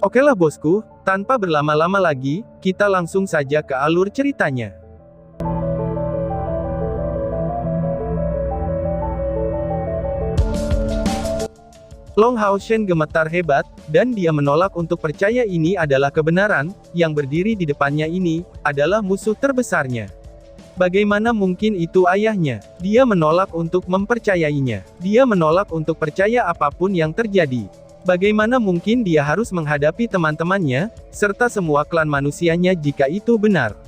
Okelah bosku, tanpa berlama-lama lagi, kita langsung saja ke alur ceritanya. Long Hao Shen gemetar hebat, dan dia menolak untuk percaya ini adalah kebenaran, yang berdiri di depannya ini, adalah musuh terbesarnya. Bagaimana mungkin itu ayahnya? Dia menolak untuk mempercayainya. Dia menolak untuk percaya apapun yang terjadi. Bagaimana mungkin dia harus menghadapi teman-temannya, serta semua klan manusianya jika itu benar?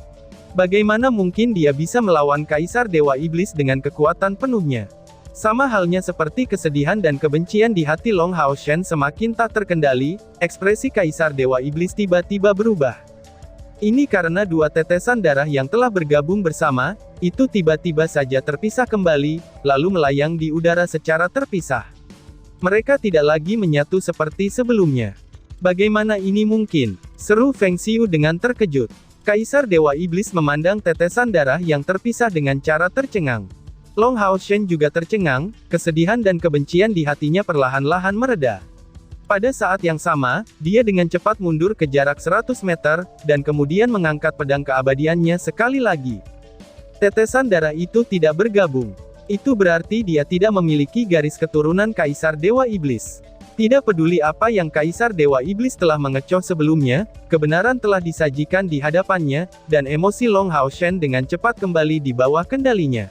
Bagaimana mungkin dia bisa melawan Kaisar Dewa Iblis dengan kekuatan penuhnya? Sama halnya seperti kesedihan dan kebencian di hati Long Hao Shen semakin tak terkendali, ekspresi Kaisar Dewa Iblis tiba-tiba berubah. Ini karena dua tetesan darah yang telah bergabung bersama, itu tiba-tiba saja terpisah kembali, lalu melayang di udara secara terpisah. Mereka tidak lagi menyatu seperti sebelumnya. Bagaimana ini mungkin? Seru Feng Xiu dengan terkejut. Kaisar Dewa Iblis memandang tetesan darah yang terpisah dengan cara tercengang. Long Hao Shen juga tercengang, kesedihan dan kebencian di hatinya perlahan-lahan mereda. Pada saat yang sama, dia dengan cepat mundur ke jarak 100 meter, dan kemudian mengangkat pedang keabadiannya sekali lagi. Tetesan darah itu tidak bergabung. Itu berarti dia tidak memiliki garis keturunan Kaisar Dewa Iblis. Tidak peduli apa yang Kaisar Dewa Iblis telah mengecoh sebelumnya, kebenaran telah disajikan di hadapannya, dan emosi Long Hao Shen dengan cepat kembali di bawah kendalinya.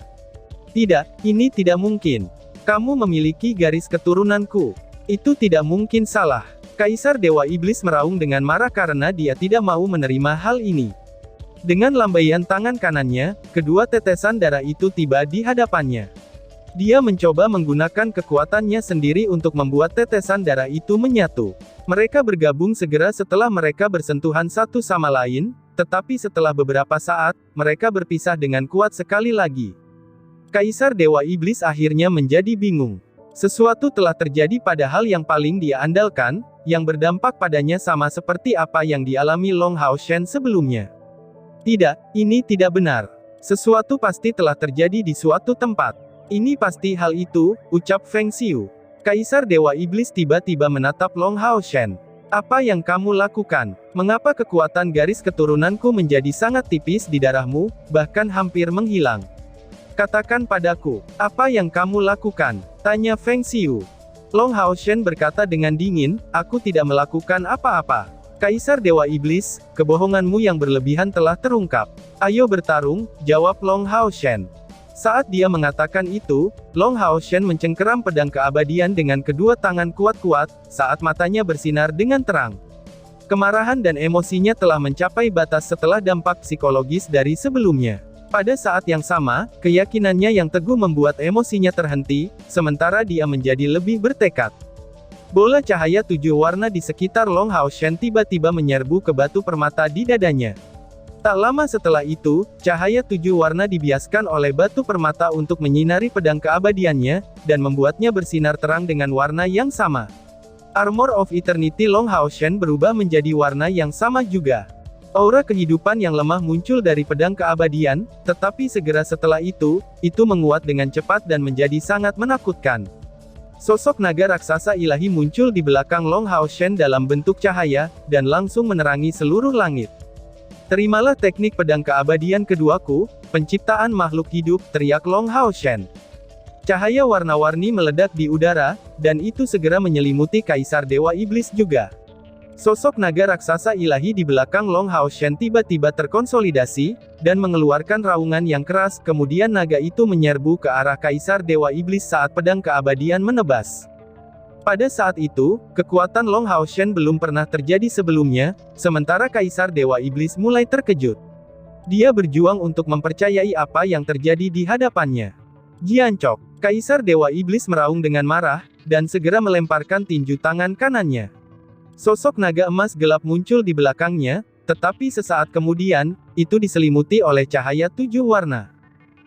Tidak, ini tidak mungkin. Kamu memiliki garis keturunanku. Itu tidak mungkin salah. Kaisar Dewa Iblis meraung dengan marah karena dia tidak mau menerima hal ini. Dengan lambaian tangan kanannya, kedua tetesan darah itu tiba di hadapannya. Dia mencoba menggunakan kekuatannya sendiri untuk membuat tetesan darah itu menyatu. Mereka bergabung segera setelah mereka bersentuhan satu sama lain, tetapi setelah beberapa saat, mereka berpisah dengan kuat sekali lagi. Kaisar Dewa Iblis akhirnya menjadi bingung. Sesuatu telah terjadi pada hal yang paling dia andalkan, yang berdampak padanya sama seperti apa yang dialami Long Hao Shen sebelumnya. Tidak, ini tidak benar. Sesuatu pasti telah terjadi di suatu tempat. Ini pasti hal itu, ucap Feng Xiu. Kaisar Dewa Iblis tiba-tiba menatap Long Hao Shen. Apa yang kamu lakukan? Mengapa kekuatan garis keturunanku menjadi sangat tipis di darahmu, bahkan hampir menghilang? Katakan padaku, apa yang kamu lakukan? Tanya Feng Xiu. Long Hao Shen berkata dengan dingin, aku tidak melakukan apa-apa. Kaisar Dewa Iblis, kebohonganmu yang berlebihan telah terungkap. Ayo bertarung, jawab Long Hao Shen. Saat dia mengatakan itu, Long Hao Shen mencengkeram pedang keabadian dengan kedua tangan kuat-kuat, saat matanya bersinar dengan terang. Kemarahan dan emosinya telah mencapai batas setelah dampak psikologis dari sebelumnya. Pada saat yang sama, keyakinannya yang teguh membuat emosinya terhenti, sementara dia menjadi lebih bertekad. Bola cahaya 7 warna di sekitar Long Hao Shen tiba-tiba menyerbu ke batu permata di dadanya. Tak lama setelah itu, cahaya 7 warna dibiaskan oleh batu permata untuk menyinari pedang keabadiannya, dan membuatnya bersinar terang dengan warna yang sama. Armor of Eternity Long Hao Shen berubah menjadi warna yang sama juga. Aura kehidupan yang lemah muncul dari pedang keabadian, tetapi segera setelah itu menguat dengan cepat dan menjadi sangat menakutkan. Sosok naga raksasa ilahi muncul di belakang Long Hao Shen dalam bentuk cahaya, dan langsung menerangi seluruh langit. Terimalah teknik pedang keabadian keduaku, penciptaan makhluk hidup, teriak Long Hao Shen. Cahaya warna-warni meledak di udara, dan itu segera menyelimuti Kaisar Dewa Iblis juga. Sosok naga raksasa ilahi di belakang Long Hao Shen tiba-tiba terkonsolidasi, dan mengeluarkan raungan yang keras, kemudian naga itu menyerbu ke arah Kaisar Dewa Iblis saat pedang keabadian menebas. Pada saat itu, kekuatan Long Hao Shen belum pernah terjadi sebelumnya, sementara Kaisar Dewa Iblis mulai terkejut. Dia berjuang untuk mempercayai apa yang terjadi di hadapannya. Jiancok, Kaisar Dewa Iblis meraung dengan marah, dan segera melemparkan tinju tangan kanannya. Sosok naga emas gelap muncul di belakangnya, tetapi sesaat kemudian, itu diselimuti oleh cahaya 7 warna.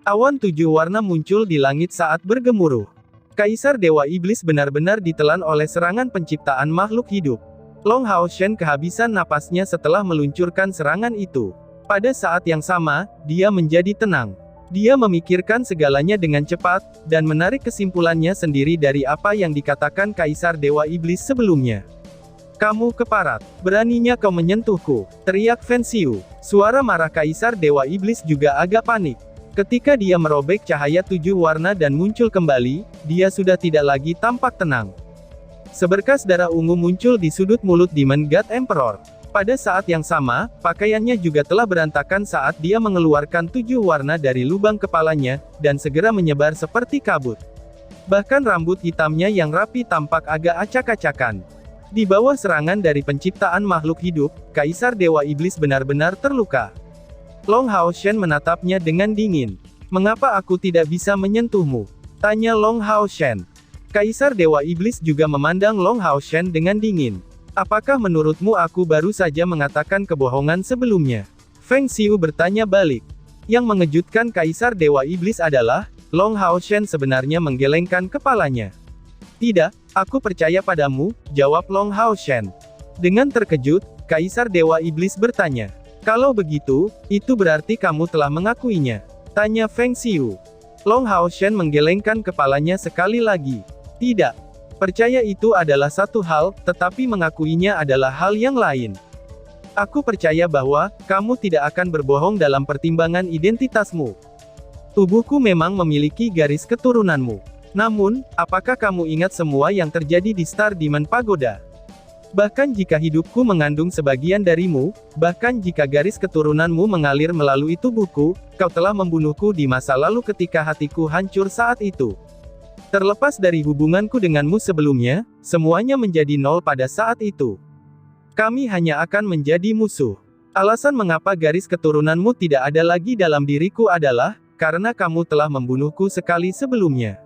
Awan 7 warna muncul di langit saat bergemuruh. Kaisar Dewa Iblis benar-benar ditelan oleh serangan penciptaan makhluk hidup. Long Hao Shen kehabisan napasnya setelah meluncurkan serangan itu. Pada saat yang sama, dia menjadi tenang. Dia memikirkan segalanya dengan cepat, dan menarik kesimpulannya sendiri dari apa yang dikatakan Kaisar Dewa Iblis sebelumnya. Kamu keparat. Beraninya kau menyentuhku, teriak Feng Xiu. Suara marah Kaisar Dewa Iblis juga agak panik. Ketika dia merobek cahaya 7 warna dan muncul kembali, dia sudah tidak lagi tampak tenang. Seberkas darah ungu muncul di sudut mulut Demon God Emperor. Pada saat yang sama, pakaiannya juga telah berantakan saat dia mengeluarkan 7 warna dari lubang kepalanya, dan segera menyebar seperti kabut. Bahkan rambut hitamnya yang rapi tampak agak acak-acakan. Di bawah serangan dari penciptaan makhluk hidup, Kaisar Dewa Iblis benar-benar terluka. Long Hao Shen menatapnya dengan dingin. "Mengapa aku tidak bisa menyentuhmu?" tanya Long Hao Shen. Kaisar Dewa Iblis juga memandang Long Hao Shen dengan dingin. "Apakah menurutmu aku baru saja mengatakan kebohongan sebelumnya?" Feng Xiu bertanya balik. Yang mengejutkan Kaisar Dewa Iblis adalah, Long Hao Shen sebenarnya menggelengkan kepalanya. "Tidak, aku percaya padamu," jawab Long Hao Shen. Dengan terkejut, Kaisar Dewa Iblis bertanya, "Kalau begitu, itu berarti kamu telah mengakuinya?" tanya Feng Xiu. Long Hao Shen menggelengkan kepalanya sekali lagi. "Tidak. Percaya itu adalah satu hal, tetapi mengakuinya adalah hal yang lain. Aku percaya bahwa kamu tidak akan berbohong dalam pertimbangan identitasmu. Tubuhku memang memiliki garis keturunanmu. Namun, apakah kamu ingat semua yang terjadi di Star Demon Pagoda? Bahkan jika hidupku mengandung sebagian darimu, bahkan jika garis keturunanmu mengalir melalui tubuhku, kau telah membunuhku di masa lalu ketika hatiku hancur saat itu. Terlepas dari hubunganku denganmu sebelumnya, semuanya menjadi nol pada saat itu. Kami hanya akan menjadi musuh. Alasan mengapa garis keturunanmu tidak ada lagi dalam diriku adalah, karena kamu telah membunuhku sekali sebelumnya.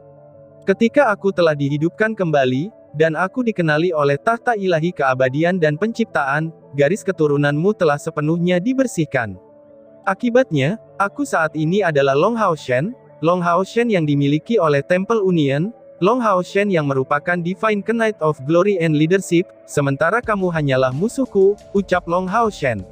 Ketika aku telah dihidupkan kembali, dan aku dikenali oleh tahta ilahi keabadian dan penciptaan, garis keturunanmu telah sepenuhnya dibersihkan. Akibatnya, aku saat ini adalah Long Hao Shen, Long Hao Shen yang dimiliki oleh Temple Union, Long Hao Shen yang merupakan Divine Knight of Glory and Leadership, sementara kamu hanyalah musuhku, ucap Long Hao Shen.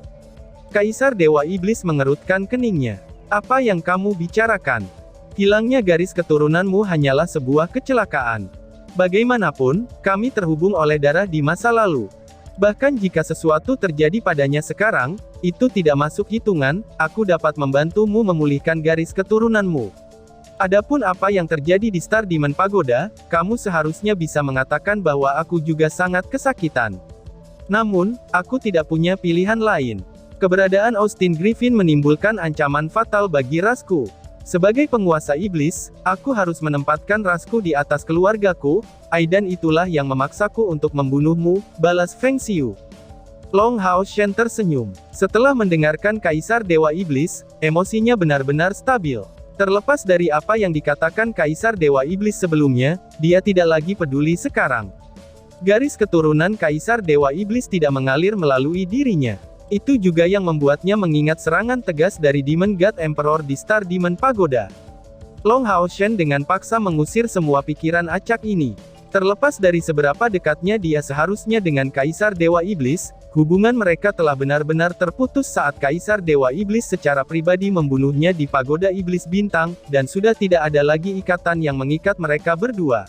Kaisar Dewa Iblis mengerutkan keningnya. Apa yang kamu bicarakan? Hilangnya garis keturunanmu hanyalah sebuah kecelakaan. Bagaimanapun, kami terhubung oleh darah di masa lalu. Bahkan jika sesuatu terjadi padanya sekarang, itu tidak masuk hitungan, aku dapat membantumu memulihkan garis keturunanmu. Adapun apa yang terjadi di Star Demon Pagoda, kamu seharusnya bisa mengatakan bahwa aku juga sangat kesakitan. Namun, aku tidak punya pilihan lain. Keberadaan Austin Griffin menimbulkan ancaman fatal bagi rasku. Sebagai penguasa iblis, aku harus menempatkan rasku di atas keluargaku, dan itulah yang memaksaku untuk membunuhmu, balas Feng Xiu. Long Hao Shen tersenyum. Setelah mendengarkan Kaisar Dewa Iblis, emosinya benar-benar stabil. Terlepas dari apa yang dikatakan Kaisar Dewa Iblis sebelumnya, dia tidak lagi peduli sekarang. Garis keturunan Kaisar Dewa Iblis tidak mengalir melalui dirinya. Itu juga yang membuatnya mengingat serangan tegas dari Demon God Emperor di Star Demon Pagoda. Long Hao Shen dengan paksa mengusir semua pikiran acak ini. Terlepas dari seberapa dekatnya dia seharusnya dengan Kaisar Dewa Iblis, hubungan mereka telah benar-benar terputus saat Kaisar Dewa Iblis secara pribadi membunuhnya di Pagoda Iblis Bintang, dan sudah tidak ada lagi ikatan yang mengikat mereka berdua.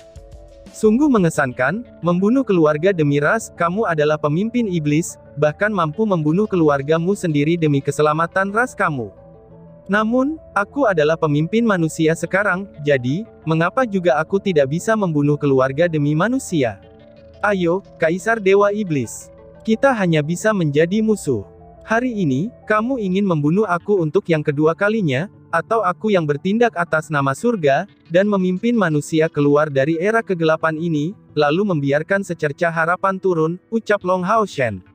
Sungguh mengesankan, membunuh keluarga demi ras, kamu adalah pemimpin iblis, bahkan mampu membunuh keluargamu sendiri demi keselamatan ras kamu. Namun, aku adalah pemimpin manusia sekarang, jadi, mengapa juga aku tidak bisa membunuh keluarga demi manusia? Ayo, Kaisar Dewa Iblis. Kita hanya bisa menjadi musuh. Hari ini, kamu ingin membunuh aku untuk yang kedua kalinya, atau aku yang bertindak atas nama surga, dan memimpin manusia keluar dari era kegelapan ini, lalu membiarkan secercah harapan turun, ucap Long Hao Shen.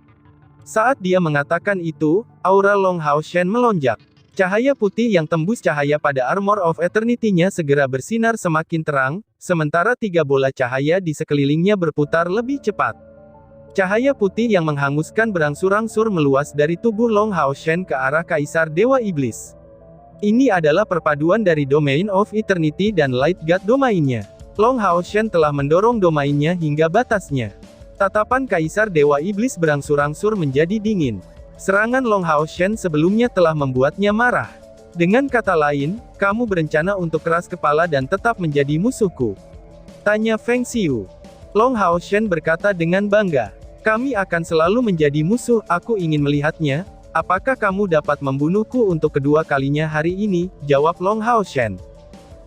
Saat dia mengatakan itu, aura Long Hao Shen melonjak. Cahaya putih yang tembus cahaya pada Armor of Eternity-nya segera bersinar semakin terang, sementara 3 bola cahaya di sekelilingnya berputar lebih cepat. Cahaya putih yang menghanguskan berangsur-angsur meluas dari tubuh Long Hao Shen ke arah Kaisar Dewa Iblis. Ini adalah perpaduan dari Domain of Eternity dan Light God domainnya. Long Hao Shen telah mendorong domainnya hingga batasnya. Tatapan Kaisar Dewa Iblis berangsur-angsur menjadi dingin. Serangan Long Hao Shen sebelumnya telah membuatnya marah. Dengan kata lain, kamu berencana untuk keras kepala dan tetap menjadi musuhku? Tanya Feng Xiu. Long Hao Shen berkata dengan bangga. Kami akan selalu menjadi musuh, aku ingin melihatnya. Apakah kamu dapat membunuhku untuk kedua kalinya hari ini? Jawab Long Hao Shen.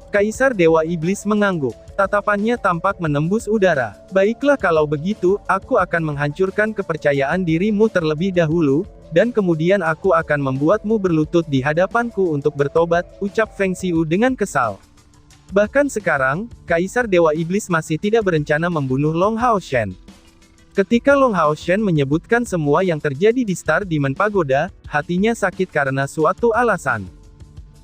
Kaisar Dewa Iblis mengangguk. Tatapannya tampak menembus udara. Baiklah kalau begitu, aku akan menghancurkan kepercayaan dirimu terlebih dahulu, dan kemudian aku akan membuatmu berlutut di hadapanku untuk bertobat, ucap Feng Xiu dengan kesal. Bahkan sekarang, Kaisar Dewa Iblis masih tidak berencana membunuh Long Hao Shen. Ketika Long Hao Shen menyebutkan semua yang terjadi di Star Demon Pagoda, hatinya sakit karena suatu alasan.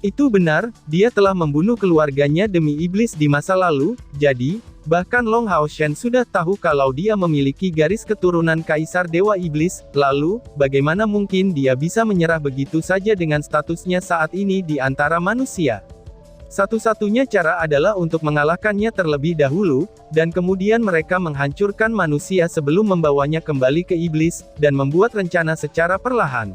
Itu benar, dia telah membunuh keluarganya demi iblis di masa lalu, jadi, bahkan Long Hao Shen sudah tahu kalau dia memiliki garis keturunan Kaisar Dewa Iblis, lalu, bagaimana mungkin dia bisa menyerah begitu saja dengan statusnya saat ini di antara manusia? Satu-satunya cara adalah untuk mengalahkannya terlebih dahulu, dan kemudian mereka menghancurkan manusia sebelum membawanya kembali ke iblis, dan membuat rencana secara perlahan.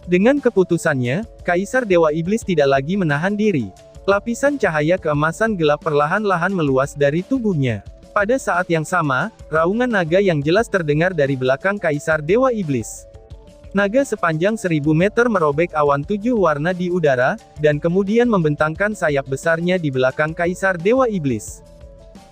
Dengan keputusannya, Kaisar Dewa Iblis tidak lagi menahan diri. Lapisan cahaya keemasan gelap perlahan-lahan meluas dari tubuhnya. Pada saat yang sama, raungan naga yang jelas terdengar dari belakang Kaisar Dewa Iblis. Naga sepanjang 1000 meter merobek awan 7 warna di udara, dan kemudian membentangkan sayap besarnya di belakang Kaisar Dewa Iblis.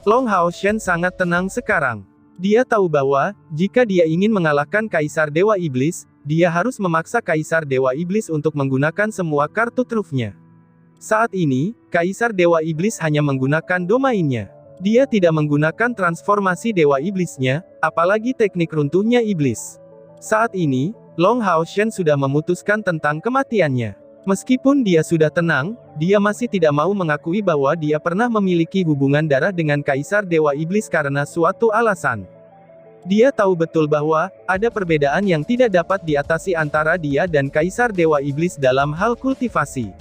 Long Hao Shen sangat tenang sekarang. Dia tahu bahwa, jika dia ingin mengalahkan Kaisar Dewa Iblis, dia harus memaksa Kaisar Dewa Iblis untuk menggunakan semua kartu trufnya. Saat ini, Kaisar Dewa Iblis hanya menggunakan domainnya. Dia tidak menggunakan transformasi Dewa Iblisnya, apalagi teknik runtuhnya iblis. Saat ini, Long Hao Shen sudah memutuskan tentang kematiannya. Meskipun dia sudah tenang, dia masih tidak mau mengakui bahwa dia pernah memiliki hubungan darah dengan Kaisar Dewa Iblis karena suatu alasan. Dia tahu betul bahwa, ada perbedaan yang tidak dapat diatasi antara dia dan Kaisar Dewa Iblis dalam hal kultivasi.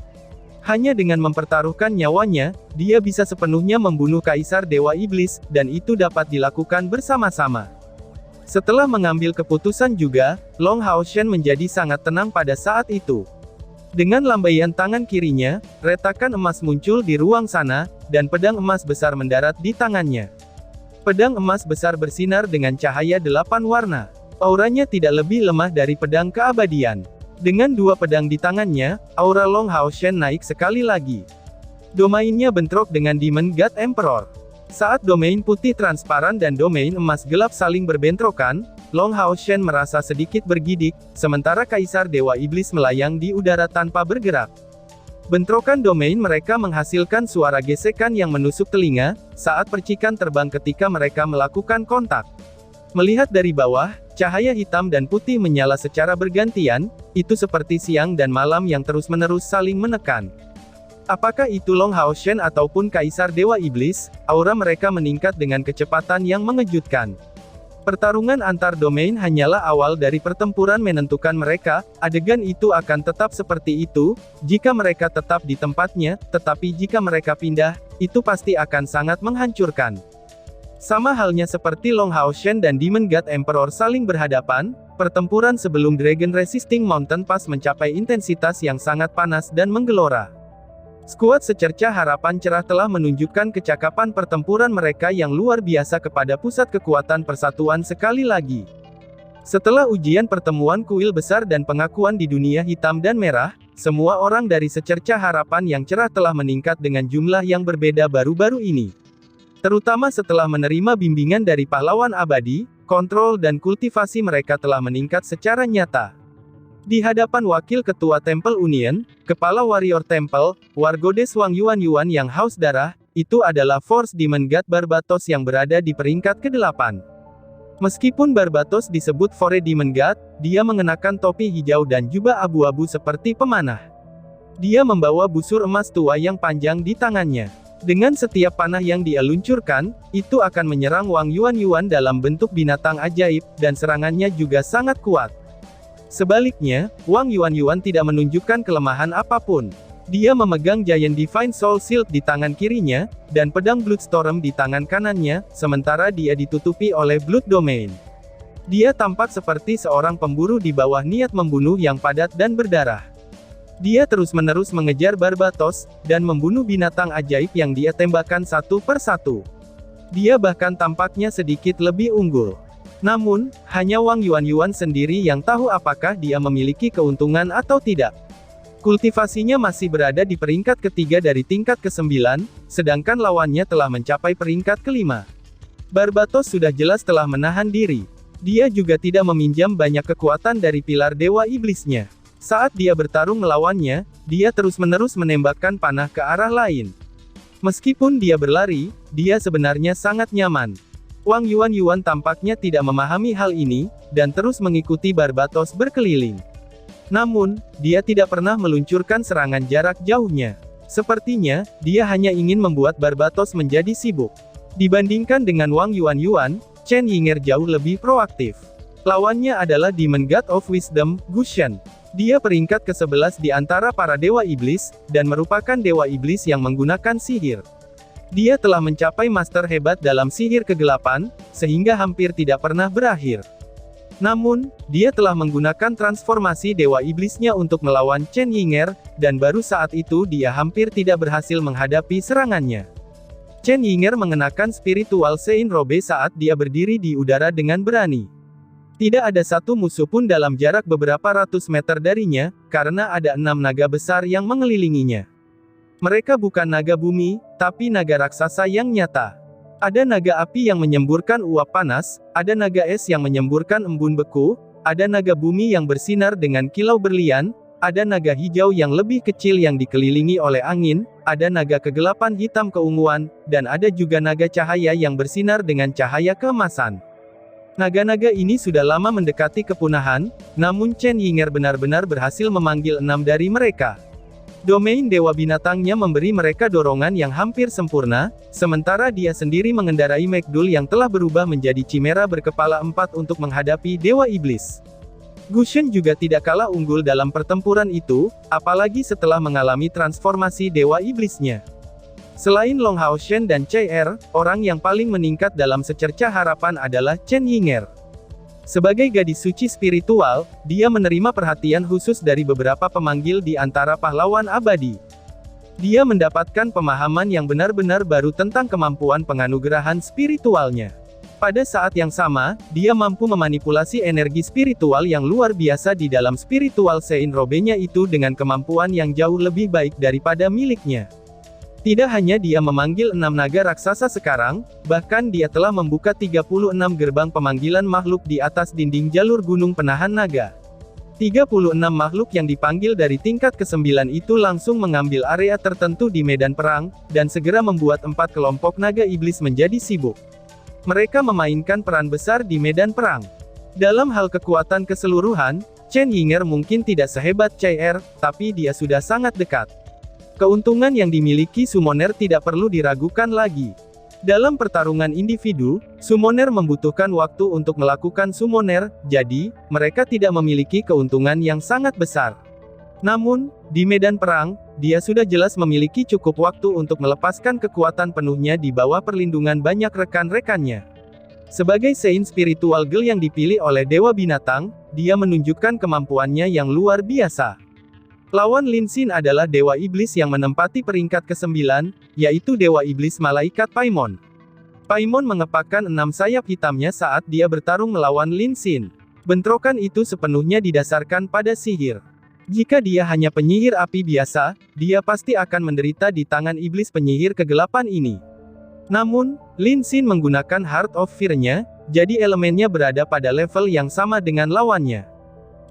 Hanya dengan mempertaruhkan nyawanya, dia bisa sepenuhnya membunuh Kaisar Dewa Iblis, dan itu dapat dilakukan bersama-sama. Setelah mengambil keputusan juga, Long Hao Shen menjadi sangat tenang pada saat itu. Dengan lambaian tangan kirinya, retakan emas muncul di ruang sana, dan pedang emas besar mendarat di tangannya. Pedang emas besar bersinar dengan cahaya 8 warna. Auranya tidak lebih lemah dari pedang keabadian. Dengan 2 pedang di tangannya, aura Long Hao Shen naik sekali lagi. Domainnya bentrok dengan Demon God Emperor. Saat domain putih transparan dan domain emas gelap saling berbentrokan, Long Hao Shen merasa sedikit bergidik, sementara Kaisar Dewa Iblis melayang di udara tanpa bergerak. Bentrokan domain mereka menghasilkan suara gesekan yang menusuk telinga, saat percikan terbang ketika mereka melakukan kontak. Melihat dari bawah, cahaya hitam dan putih menyala secara bergantian, itu seperti siang dan malam yang terus-menerus saling menekan. Apakah itu Long Hao Shen ataupun Kaisar Dewa Iblis, aura mereka meningkat dengan kecepatan yang mengejutkan. Pertarungan antar domain hanyalah awal dari pertempuran menentukan mereka, adegan itu akan tetap seperti itu, jika mereka tetap di tempatnya, tetapi jika mereka pindah, itu pasti akan sangat menghancurkan. Sama halnya seperti Long Hao Shen dan Demon God Emperor saling berhadapan, pertempuran sebelum Dragon Resisting Mountain Pass mencapai intensitas yang sangat panas dan menggelora. Skuad secerca harapan cerah telah menunjukkan kecakapan pertempuran mereka yang luar biasa kepada pusat kekuatan persatuan sekali lagi. Setelah ujian pertemuan kuil besar dan pengakuan di dunia hitam dan merah, semua orang dari secerca harapan yang cerah telah meningkat dengan jumlah yang berbeda baru-baru ini. Terutama setelah menerima bimbingan dari pahlawan abadi, kontrol dan kultivasi mereka telah meningkat secara nyata. Di hadapan Wakil Ketua Temple Union, Kepala Warrior Temple, War Goddess Wang Yuan yang haus darah, itu adalah Force Demon God Barbatos yang berada di peringkat ke-8. Meskipun Barbatos disebut Fore Demon God, dia mengenakan topi hijau dan jubah abu-abu seperti pemanah. Dia membawa busur emas tua yang panjang di tangannya. Dengan setiap panah yang dia luncurkan, itu akan menyerang Wang Yuan dalam bentuk binatang ajaib, dan serangannya juga sangat kuat. Sebaliknya, Wang Yuan tidak menunjukkan kelemahan apapun. Dia memegang Giant Divine Soul Shield di tangan kirinya, dan pedang Bloodstorm di tangan kanannya, sementara dia ditutupi oleh Blood Domain. Dia tampak seperti seorang pemburu di bawah niat membunuh yang padat dan berdarah. Dia terus-menerus mengejar Barbatos, dan membunuh binatang ajaib yang dia tembakkan satu per satu. Dia bahkan tampaknya sedikit lebih unggul. Namun, hanya Wang Yuanyuan sendiri yang tahu apakah dia memiliki keuntungan atau tidak. Kultivasinya masih berada di peringkat ketiga dari tingkat ke-9, sedangkan lawannya telah mencapai peringkat ke-5. Barbatos sudah jelas telah menahan diri. Dia juga tidak meminjam banyak kekuatan dari pilar Dewa Iblisnya. Saat dia bertarung melawannya, dia terus-menerus menembakkan panah ke arah lain. Meskipun dia berlari, dia sebenarnya sangat nyaman. Wang Yuanyuan tampaknya tidak memahami hal ini, dan terus mengikuti Barbatos berkeliling. Namun, dia tidak pernah meluncurkan serangan jarak jauhnya. Sepertinya, dia hanya ingin membuat Barbatos menjadi sibuk. Dibandingkan dengan Wang Yuanyuan, Chen Yinger jauh lebih proaktif. Lawannya adalah Demon God of Wisdom, Gusion. Dia peringkat ke-11 di antara para Dewa Iblis, dan merupakan Dewa Iblis yang menggunakan sihir. Dia telah mencapai master hebat dalam sihir kegelapan, sehingga hampir tidak pernah berakhir. Namun, dia telah menggunakan transformasi Dewa Iblisnya untuk melawan Chen Yinger, dan baru saat itu dia hampir tidak berhasil menghadapi serangannya. Chen Yinger mengenakan spiritual Sein Robe saat dia berdiri di udara dengan berani. Tidak ada satu musuh pun dalam jarak beberapa ratus meter darinya, karena ada 6 naga besar yang mengelilinginya. Mereka bukan naga bumi, tapi naga raksasa yang nyata. Ada naga api yang menyemburkan uap panas, ada naga es yang menyemburkan embun beku, ada naga bumi yang bersinar dengan kilau berlian, ada naga hijau yang lebih kecil yang dikelilingi oleh angin, ada naga kegelapan hitam keunguan, dan ada juga naga cahaya yang bersinar dengan cahaya keemasan. Naga-naga ini sudah lama mendekati kepunahan, namun Chen Yinger benar-benar berhasil memanggil 6 dari mereka. Domain Dewa Binatangnya memberi mereka dorongan yang hampir sempurna, sementara dia sendiri mengendarai Magdul yang telah berubah menjadi Chimera berkepala 4 untuk menghadapi Dewa Iblis. Gusion juga tidak kalah unggul dalam pertempuran itu, apalagi setelah mengalami transformasi Dewa Iblisnya. Selain Long Haoshen dan Chai Er, orang yang paling meningkat dalam secercah harapan adalah Chen Yinger. Sebagai gadis suci spiritual, dia menerima perhatian khusus dari beberapa pemanggil di antara pahlawan abadi. Dia mendapatkan pemahaman yang benar-benar baru tentang kemampuan penganugerahan spiritualnya. Pada saat yang sama, dia mampu memanipulasi energi spiritual yang luar biasa di dalam spiritual Sein Robe-nya itu dengan kemampuan yang jauh lebih baik daripada miliknya. Tidak hanya dia memanggil 6 naga raksasa sekarang, bahkan dia telah membuka 36 gerbang pemanggilan makhluk di atas dinding jalur gunung penahan naga. 36 makhluk yang dipanggil dari tingkat ke-9 itu langsung mengambil area tertentu di medan perang, dan segera membuat 4 kelompok naga iblis menjadi sibuk. Mereka memainkan peran besar di medan perang. Dalam hal kekuatan keseluruhan, Chen Yinger mungkin tidak sehebat Chai Er, tapi dia sudah sangat dekat. Keuntungan yang dimiliki summoner tidak perlu diragukan lagi. Dalam pertarungan individu, summoner membutuhkan waktu untuk melakukan summoner, jadi, mereka tidak memiliki keuntungan yang sangat besar. Namun, di medan perang, dia sudah jelas memiliki cukup waktu untuk melepaskan kekuatan penuhnya di bawah perlindungan banyak rekan-rekannya. Sebagai Sein Spiritual Girl yang dipilih oleh Dewa Binatang, dia menunjukkan kemampuannya yang luar biasa. Lawan Lin Xin adalah Dewa Iblis yang menempati peringkat ke-9, yaitu Dewa Iblis Malaikat Paimon. Paimon mengepakkan 6 sayap hitamnya saat dia bertarung melawan Lin Xin. Bentrokan itu sepenuhnya didasarkan pada sihir. Jika dia hanya penyihir api biasa, dia pasti akan menderita di tangan iblis penyihir kegelapan ini. Namun, Lin Xin menggunakan Heart of Fear-nya, jadi elemennya berada pada level yang sama dengan lawannya.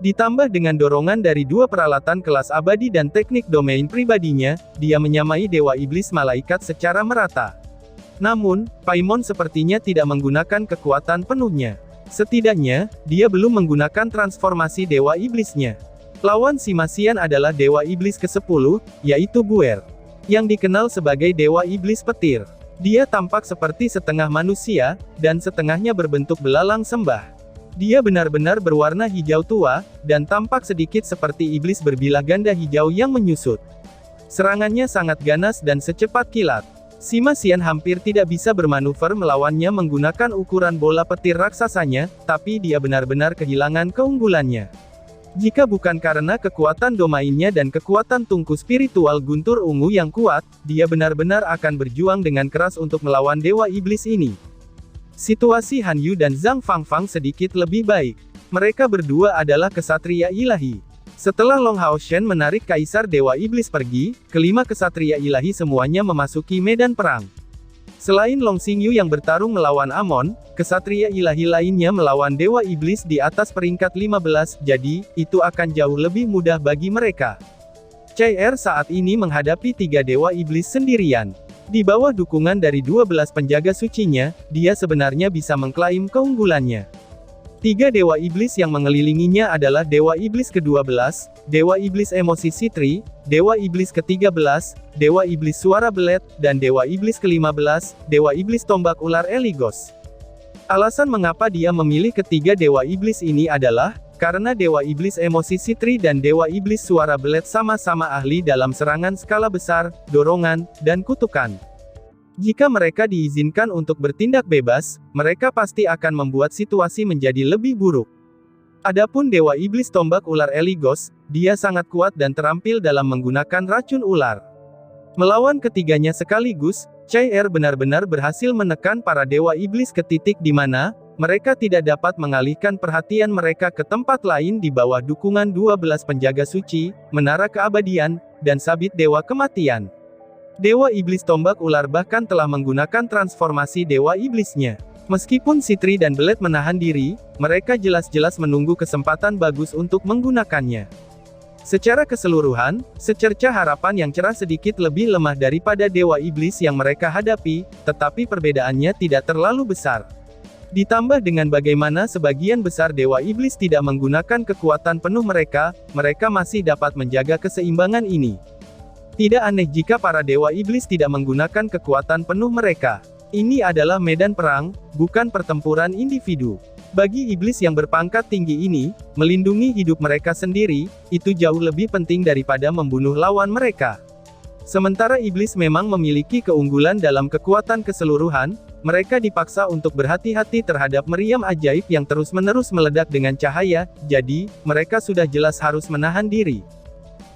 Ditambah dengan dorongan dari 2 peralatan kelas abadi dan teknik domain pribadinya, dia menyamai Dewa Iblis Malaikat secara merata. Namun, Paimon sepertinya tidak menggunakan kekuatan penuhnya. Setidaknya, dia belum menggunakan transformasi Dewa Iblisnya. Lawan Simasian adalah Dewa Iblis ke-10, yaitu Buer, yang dikenal sebagai Dewa Iblis Petir. Dia tampak seperti setengah manusia, dan setengahnya berbentuk belalang sembah. Dia benar-benar berwarna hijau tua, dan tampak sedikit seperti iblis berbilah ganda hijau yang menyusut. Serangannya sangat ganas dan secepat kilat. Simasian hampir tidak bisa bermanuver melawannya menggunakan ukuran bola petir raksasanya, tapi dia benar-benar kehilangan keunggulannya. Jika bukan karena kekuatan domainnya dan kekuatan tungku spiritual guntur ungu yang kuat, dia benar-benar akan berjuang dengan keras untuk melawan Dewa Iblis ini. Situasi Han Yu dan Zhang Fangfang sedikit lebih baik. Mereka berdua adalah kesatria ilahi. Setelah Long Haoshen menarik Kaisar Dewa Iblis pergi, kelima kesatria ilahi semuanya memasuki medan perang. Selain Long Xingyu yang bertarung melawan Amon, kesatria ilahi lainnya melawan Dewa Iblis di atas peringkat 15, jadi, itu akan jauh lebih mudah bagi mereka. Chai Er saat ini menghadapi 3 Dewa Iblis sendirian. Di bawah dukungan dari 12 penjaga sucinya, dia sebenarnya bisa mengklaim keunggulannya. 3 Dewa Iblis yang mengelilinginya adalah Dewa Iblis ke-12, Dewa Iblis Emosi Sitri, Dewa Iblis ke-13, Dewa Iblis Suara Belet, dan Dewa Iblis ke-15, Dewa Iblis Tombak Ular Eligos. Alasan mengapa dia memilih ketiga Dewa Iblis ini adalah, karena Dewa Iblis Emosi Sitri dan Dewa Iblis Suara Belet sama-sama ahli dalam serangan skala besar, dorongan, dan kutukan. Jika mereka diizinkan untuk bertindak bebas, mereka pasti akan membuat situasi menjadi lebih buruk. Adapun Dewa Iblis Tombak Ular Eligos, dia sangat kuat dan terampil dalam menggunakan racun ular. Melawan ketiganya sekaligus, Chai Er benar-benar berhasil menekan para Dewa Iblis ke titik di mana mereka tidak dapat mengalihkan perhatian mereka ke tempat lain di bawah dukungan 12 penjaga suci, Menara Keabadian, dan Sabit Dewa Kematian. Dewa Iblis Tombak Ular bahkan telah menggunakan transformasi Dewa Iblisnya. Meskipun Sitri dan Belet menahan diri, mereka jelas-jelas menunggu kesempatan bagus untuk menggunakannya. Secara keseluruhan, secerca harapan yang cerah sedikit lebih lemah daripada Dewa Iblis yang mereka hadapi, tetapi perbedaannya tidak terlalu besar. Ditambah dengan bagaimana sebagian besar Dewa Iblis tidak menggunakan kekuatan penuh mereka masih dapat menjaga keseimbangan ini. Tidak aneh jika para Dewa Iblis tidak menggunakan kekuatan penuh mereka. Ini adalah medan perang, bukan pertempuran individu. Bagi iblis yang berpangkat tinggi ini, melindungi hidup mereka sendiri, itu jauh lebih penting daripada membunuh lawan mereka. Sementara iblis memang memiliki keunggulan dalam kekuatan keseluruhan, mereka dipaksa untuk berhati-hati terhadap meriam ajaib yang terus-menerus meledak dengan cahaya, jadi, mereka sudah jelas harus menahan diri.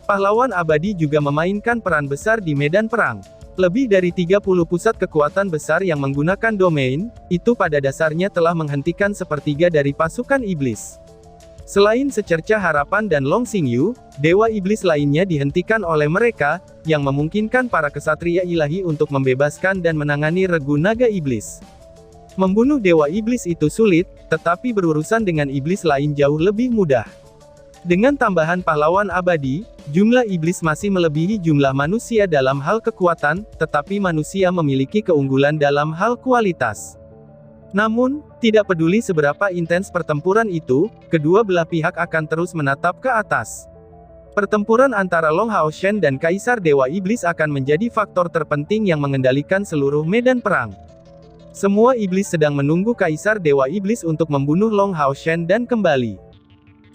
Pahlawan abadi juga memainkan peran besar di medan perang. Lebih dari 30 pusat kekuatan besar yang menggunakan domain, itu pada dasarnya telah menghentikan sepertiga dari pasukan iblis. Selain secerca harapan dan Long Xingyu, Dewa Iblis lainnya dihentikan oleh mereka, yang memungkinkan para kesatria ilahi untuk membebaskan dan menangani regu naga iblis. Membunuh Dewa Iblis itu sulit, tetapi berurusan dengan iblis lain jauh lebih mudah. Dengan tambahan pahlawan abadi, jumlah iblis masih melebihi jumlah manusia dalam hal kekuatan, tetapi manusia memiliki keunggulan dalam hal kualitas. Namun, tidak peduli seberapa intens pertempuran itu, kedua belah pihak akan terus menatap ke atas. Pertempuran antara Long Haoshen dan Kaisar Dewa Iblis akan menjadi faktor terpenting yang mengendalikan seluruh medan perang. Semua iblis sedang menunggu Kaisar Dewa Iblis untuk membunuh Long Haoshen dan kembali.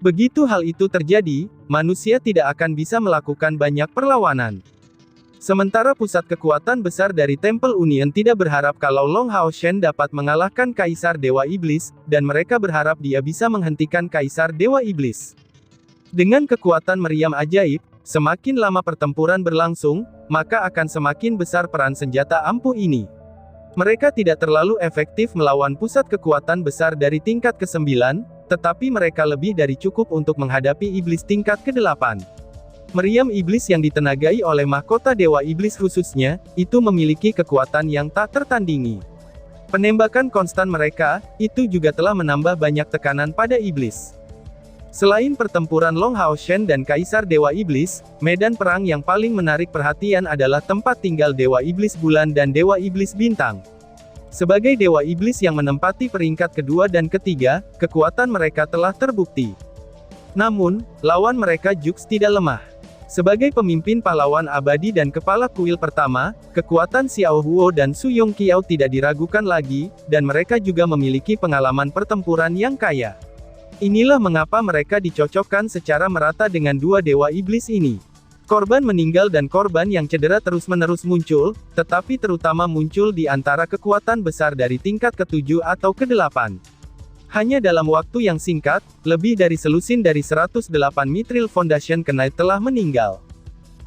Begitu hal itu terjadi, manusia tidak akan bisa melakukan banyak perlawanan. Sementara pusat kekuatan besar dari Temple Union tidak berharap kalau Long Haoshen dapat mengalahkan Kaisar Dewa Iblis, dan mereka berharap dia bisa menghentikan Kaisar Dewa Iblis. Dengan kekuatan meriam ajaib, semakin lama pertempuran berlangsung, maka akan semakin besar peran senjata ampuh ini. Mereka tidak terlalu efektif melawan pusat kekuatan besar dari tingkat ke-9, tetapi mereka lebih dari cukup untuk menghadapi iblis tingkat ke-8. Meriam iblis yang ditenagai oleh mahkota Dewa Iblis khususnya, itu memiliki kekuatan yang tak tertandingi. Penembakan konstan mereka, itu juga telah menambah banyak tekanan pada iblis. Selain pertempuran Long Haoshen dan Kaisar Dewa Iblis, medan perang yang paling menarik perhatian adalah tempat tinggal Dewa Iblis Bulan dan Dewa Iblis Bintang. Sebagai Dewa Iblis yang menempati peringkat kedua dan ketiga, kekuatan mereka telah terbukti. Namun, lawan mereka Jux tidak lemah. Sebagai pemimpin pahlawan abadi dan kepala kuil pertama, kekuatan Xiao Huo dan Su Yongqiao tidak diragukan lagi, dan mereka juga memiliki pengalaman pertempuran yang kaya. Inilah mengapa mereka dicocokkan secara merata dengan dua Dewa Iblis ini. Korban meninggal dan korban yang cedera terus-menerus muncul, tetapi terutama muncul di antara kekuatan besar dari tingkat ke-7 atau ke-8. Hanya dalam waktu yang singkat, lebih dari selusin dari 108 Mithril Foundation Knight telah meninggal.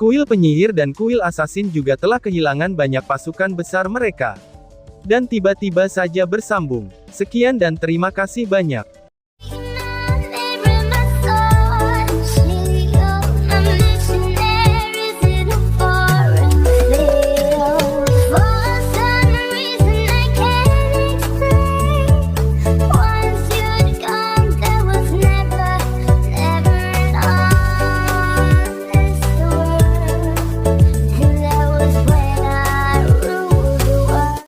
Kuil penyihir dan kuil assassin juga telah kehilangan banyak pasukan besar mereka. Dan tiba-tiba saja bersambung. Sekian dan terima kasih banyak.